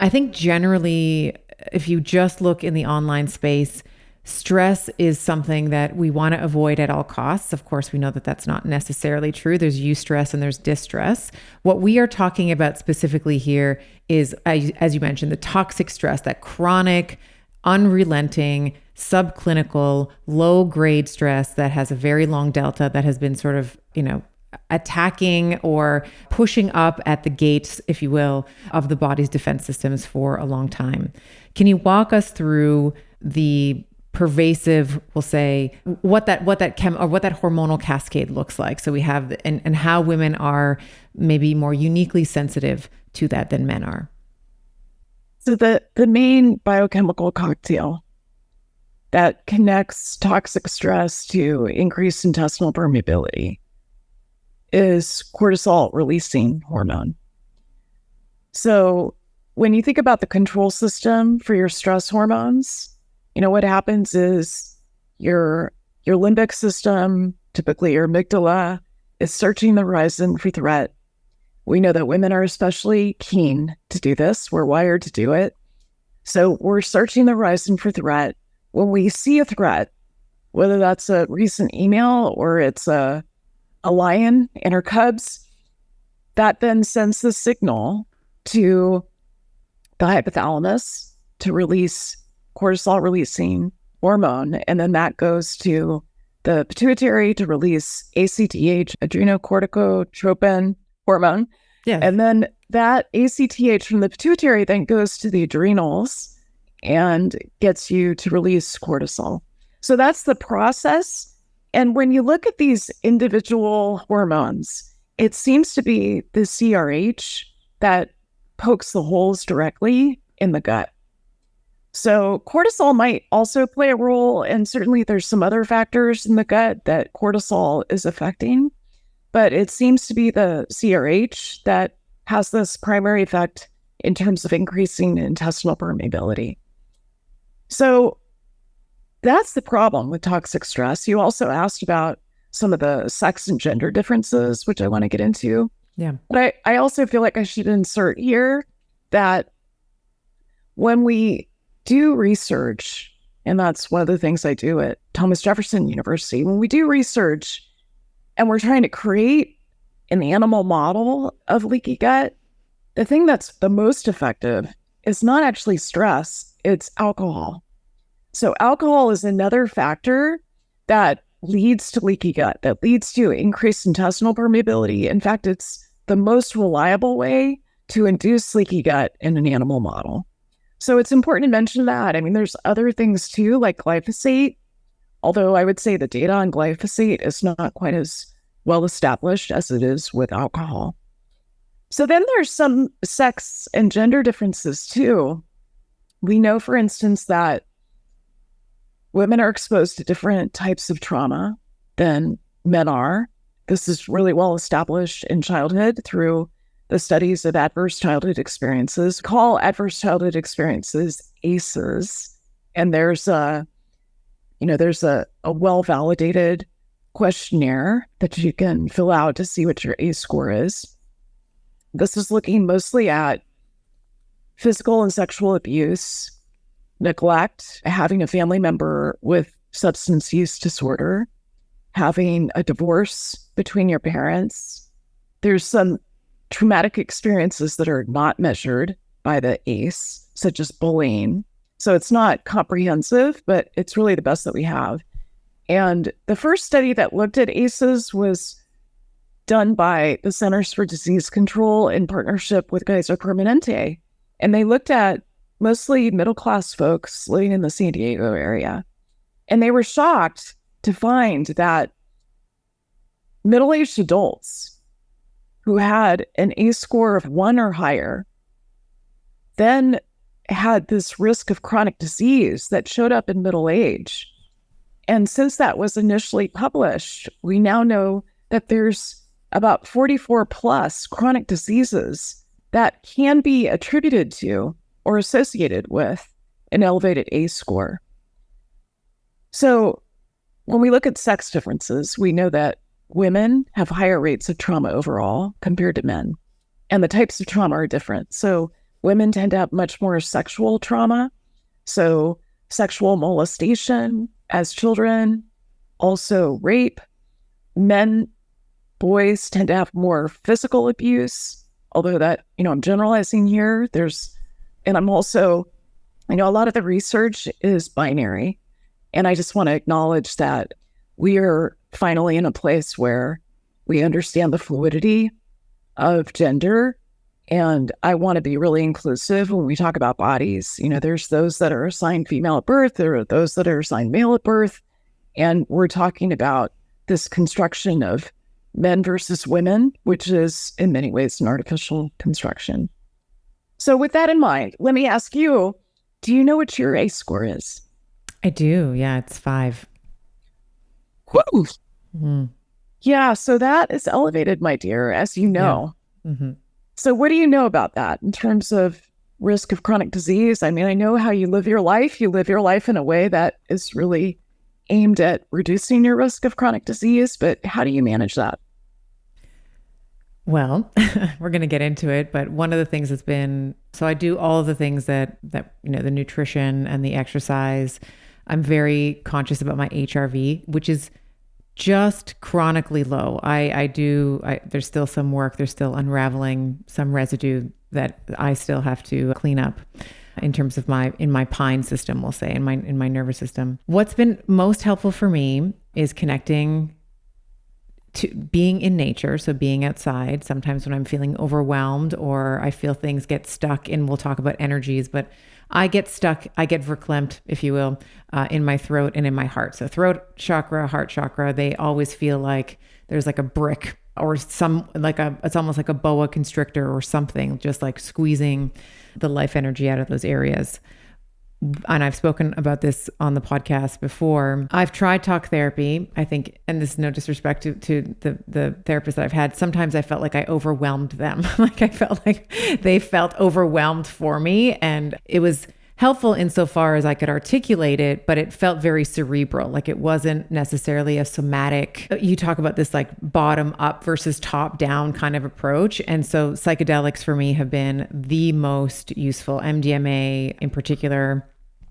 I think generally, if you just look in the online space, stress is something that we want to avoid at all costs. Of course, we know that that's not necessarily true. There's eustress and there's distress. What we are talking about specifically here is, as you mentioned, the toxic stress, that chronic, unrelenting, subclinical, low grade stress that has a very long delta that has been sort of, attacking or pushing up at the gates, if you will, of the body's defense systems for a long time. Can you walk us through the pervasive, we'll say, what that hormonal cascade looks like? So we have, and how women are maybe more uniquely sensitive to that than men are. So the main biochemical cocktail that connects toxic stress to increased intestinal permeability is cortisol releasing hormone. So when you think about the control system for your stress hormones, what happens is your limbic system, typically your amygdala, is searching the horizon for threat. We know that women are especially keen to do this. We're wired to do it. So we're searching the horizon for threat. When we see a threat, whether that's a recent email or it's a lion and her cubs, that then sends the signal to the hypothalamus to release cortisol releasing hormone. And then that goes to the pituitary to release ACTH, adrenocorticotropin hormone. Yeah. And then that ACTH from the pituitary then goes to the adrenals and gets you to release cortisol. So that's the process. And when you look at these individual hormones, it seems to be the CRH that pokes the holes directly in the gut. So cortisol might also play a role, and certainly there's some other factors in the gut that cortisol is affecting, but it seems to be the CRH that has this primary effect in terms of increasing intestinal permeability. So that's the problem with toxic stress. You also asked about some of the sex and gender differences, which I want to get into. Yeah. But I also feel like I should insert here that when we do research, and that's one of the things I do at Thomas Jefferson University, when we do research and we're trying to create an animal model of leaky gut, the thing that's the most effective is not actually stress, it's alcohol. So alcohol is another factor that leads to leaky gut, that leads to increased intestinal permeability. In fact, it's the most reliable way to induce leaky gut in an animal model. So it's important to mention that. I mean, there's other things too, like glyphosate, although I would say the data on glyphosate is not quite as well established as it is with alcohol. So then there's some sex and gender differences too. We know, for instance, that women are exposed to different types of trauma than men are. This is really well established in childhood through the studies of adverse childhood experiences. Call adverse childhood experiences ACEs. And there's a well-validated questionnaire that you can fill out to see what your ACE score is. This is looking mostly at physical and sexual abuse, neglect, having a family member with substance use disorder, having a divorce between your parents. There's some traumatic experiences that are not measured by the ACE, such as bullying. So it's not comprehensive, but it's really the best that we have. And the first study that looked at ACEs was done by the Centers for Disease Control in partnership with Kaiser Permanente. And they looked at mostly middle-class folks living in the San Diego area. And they were shocked to find that middle-aged adults who had an ACE score of 1 or higher then had this risk of chronic disease that showed up in middle age. And since that was initially published, we now know that there's about 44 plus chronic diseases that can be attributed to or associated with an elevated ACE score. So when we look at sex differences, we know that women have higher rates of trauma overall compared to men, and the types of trauma are different. So Women tend to have much more sexual trauma. So sexual molestation as children, also rape. Boys tend to have more physical abuse, although that, I'm generalizing here. And I'm also, a lot of the research is binary. And I just want to acknowledge that we are finally in a place where we understand the fluidity of gender. And I want to be really inclusive when we talk about bodies. There's those that are assigned female at birth, there are those that are assigned male at birth. And we're talking about this construction of men versus women, which is in many ways an artificial construction. So with that in mind, let me ask you, do you know what your ACE score is? I do. Yeah, it's 5. Whoa. Mm-hmm. Yeah, so that is elevated, my dear, as you know. Yeah. Mm-hmm. So what do you know about that in terms of risk of chronic disease? I mean, I know how you live your life. You live your life in a way that is really aimed at reducing your risk of chronic disease, but how do you manage that? Well, we're going to get into it, but one of the things has been, so I do all of the things that, the nutrition and the exercise. I'm very conscious about my HRV, which is just chronically low. There's still some work, there's still unraveling some residue that I still have to clean up in terms of in my pine system, we'll say, in my nervous system. What's been most helpful for me is connecting to being in nature. So being outside, sometimes when I'm feeling overwhelmed or I feel things get stuck, and we'll talk about energies, but I get stuck, I get verklempt, if you will, in my throat and in my heart. So throat chakra, heart chakra, they always feel like there's like a brick or it's almost like a boa constrictor or something, just like squeezing the life energy out of those areas. And I've spoken about this on the podcast before. I've tried talk therapy, I think, and this is no disrespect to the therapists that I've had. Sometimes I felt like I overwhelmed them. Like I felt like they felt overwhelmed for me. And it was helpful insofar as I could articulate it, but it felt very cerebral. Like it wasn't necessarily a somatic, you talk about this like bottom up versus top down kind of approach. And so psychedelics for me have been the most useful. MDMA in particular,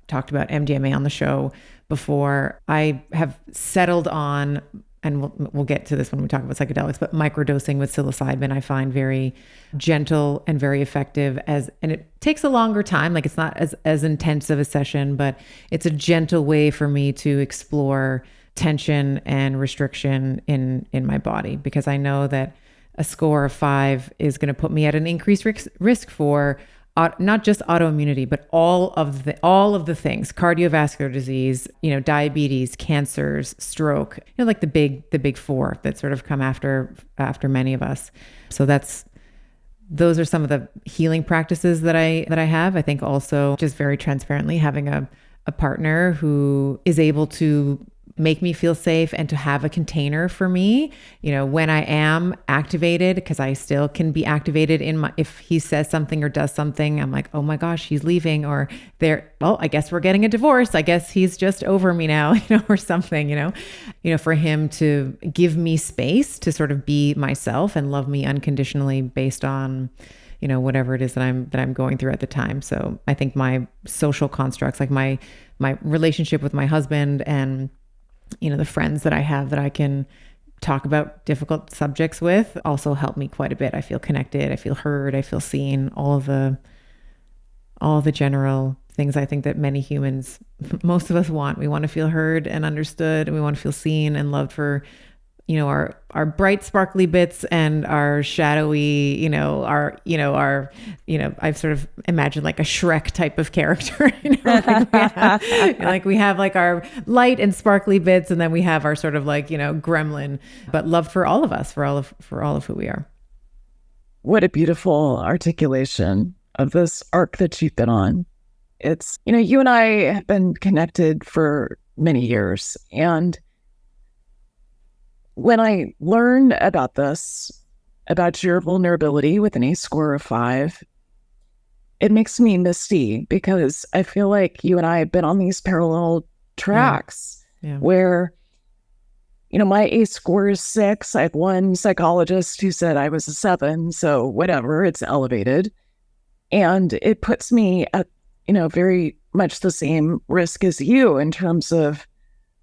talked about MDMA on the show before. I have settled on, and we'll get to this when we talk about psychedelics, but microdosing with psilocybin I find very gentle and very effective, and it takes a longer time. Like it's not as intense of a session, but it's a gentle way for me to explore tension and restriction in my body, because I know that a score of 5 is going to put me at an increased risk for not just autoimmunity, but all of the things: cardiovascular disease, diabetes, cancers, stroke, like the big 4 that sort of come after many of us. So those are some of the healing practices that I have. I think also just very transparently having a partner who is able to make me feel safe and to have a container for me, when I am activated, because I still can be activated if he says something or does something, I'm like, oh my gosh, he's leaving, or I guess we're getting a divorce. I guess he's just over me now, or something, for him to give me space to sort of be myself and love me unconditionally based on, whatever it is that I'm going through at the time. So I think my social constructs, like my relationship with my husband and the friends that I have that I can talk about difficult subjects with, also help me quite a bit. I feel connected, I feel heard, I feel seen, all the general things I think that many humans, most of us want. We want to feel heard and understood, and we want to feel seen and loved for, our bright sparkly bits and our shadowy, I've sort of imagined like a Shrek type of character, like we have like our light and sparkly bits, and then we have our sort of like, gremlin, but love for all of us, for all of who we are. What a beautiful articulation of this arc that you've been on. It's, you and I have been connected for many years, and when I learned about your vulnerability with an ACE score of 5, it makes me misty, because I feel like you and I have been on these parallel tracks where, my ACE score is 6. I had one psychologist who said I was a 7, so whatever, it's elevated. And it puts me at, very much the same risk as you in terms of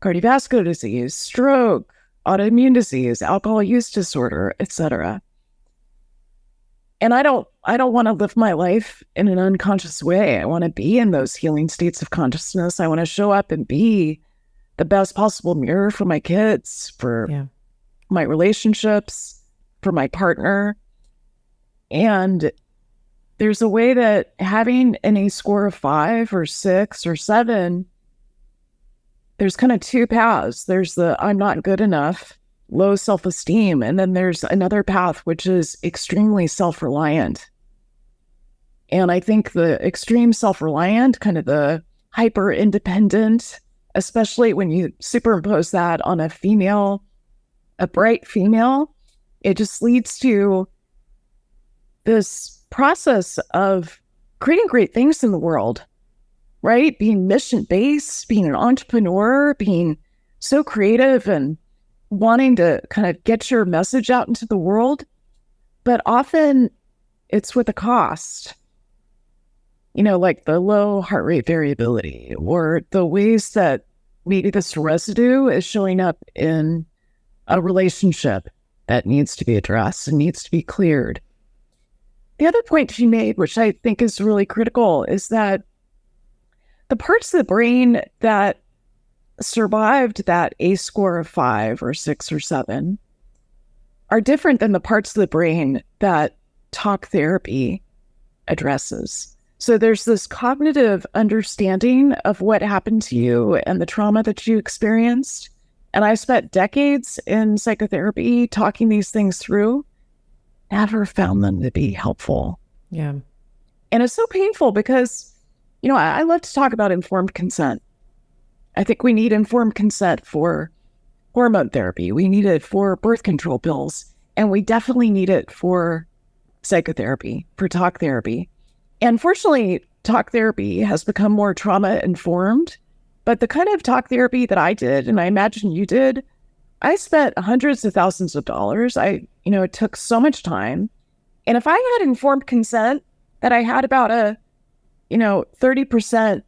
cardiovascular disease, stroke, autoimmune disease, alcohol use disorder, etc. And I don't want to live my life in an unconscious way. I want to be in those healing states of consciousness. I want to show up and be the best possible mirror for my kids, for my relationships, for my partner. And there's a way that having an ACE score of 5 or 6 or 7, there's kind of two paths. There's the I'm not good enough, low self-esteem. And then there's another path, which is extremely self-reliant. And I think the extreme self-reliant, kind of the hyper-independent, especially when you superimpose that on a female, a bright female, it just leads to this process of creating great things in the world, right? Being mission-based, being an entrepreneur, being so creative and wanting to kind of get your message out into the world. But often it's with a cost, like the low heart rate variability or the ways that maybe this residue is showing up in a relationship that needs to be addressed and needs to be cleared. The other point she made, which I think is really critical, is that the parts of the brain that survived that ACE score of 5 or 6 or 7 are different than the parts of the brain that talk therapy addresses. So there's this cognitive understanding of what happened to you and the trauma that you experienced. And I spent decades in psychotherapy talking these things through. Never found them to be helpful. Yeah. And it's so painful because, I love to talk about informed consent. I think we need informed consent for hormone therapy. We need it for birth control pills. And we definitely need it for psychotherapy, for talk therapy. And fortunately, talk therapy has become more trauma informed. But the kind of talk therapy that I did, and I imagine you did, I spent hundreds of thousands of dollars. It took so much time. And if I had informed consent that I had about a, 30%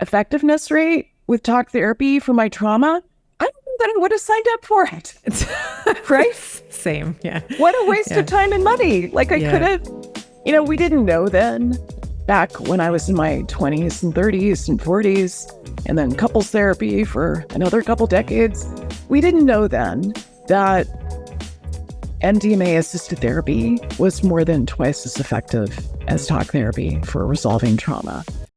effectiveness rate with talk therapy for my trauma, I don't know that I would have signed up for it. Right? Same. Yeah. What a waste of time and money. Like I could have, we didn't know then, back when I was in my 20s and 30s and 40s, and then couples therapy for another couple decades. We didn't know then that MDMA-assisted therapy was more than twice as effective as talk therapy for resolving trauma.